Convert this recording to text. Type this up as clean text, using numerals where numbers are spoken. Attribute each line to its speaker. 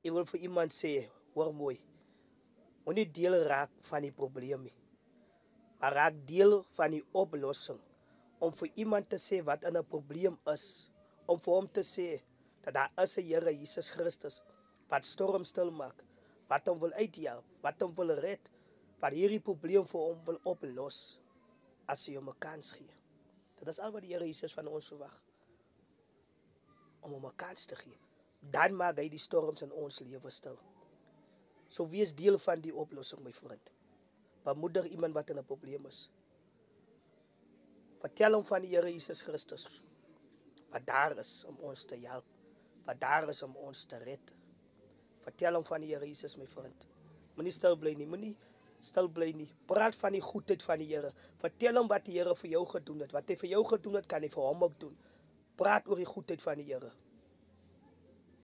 Speaker 1: Ek wil vir iemand sê, hoor mooi, moenie deel raak van die probleem nie, maar raak deel van die oplossing. Om vir iemand te sê wat in 'n probleem is, om vir hom te sê dat daar is 'n Here Jesus Christus wat storm stil maak, wat hom wil uithelp, wat hom wil red, wat hierdie probleem vir hom wil oplos, as jy hom 'n kans gee. Dit is al wat die Here Jesus van ons verwag, om hom 'n kans te gee. Dan maak hy die storms in ons lewe stil. So wees deel van die oplossing, my vriend. Bemoedig iemand wat in 'n probleem is. Vertel hom van die Here Jesus Christus, wat daar is om ons te help, wat daar is om ons te red. Vertel hom van die Here Jesus, my vriend. Moenie stil bly nie, moenie stil bly nie. Praat van die goedheid van die Here. Vertel hom wat die Here vir jou gedoen het. Wat hy vir jou gedoen het, kan hy vir hom ook doen. Praat oor die goedheid van die Here.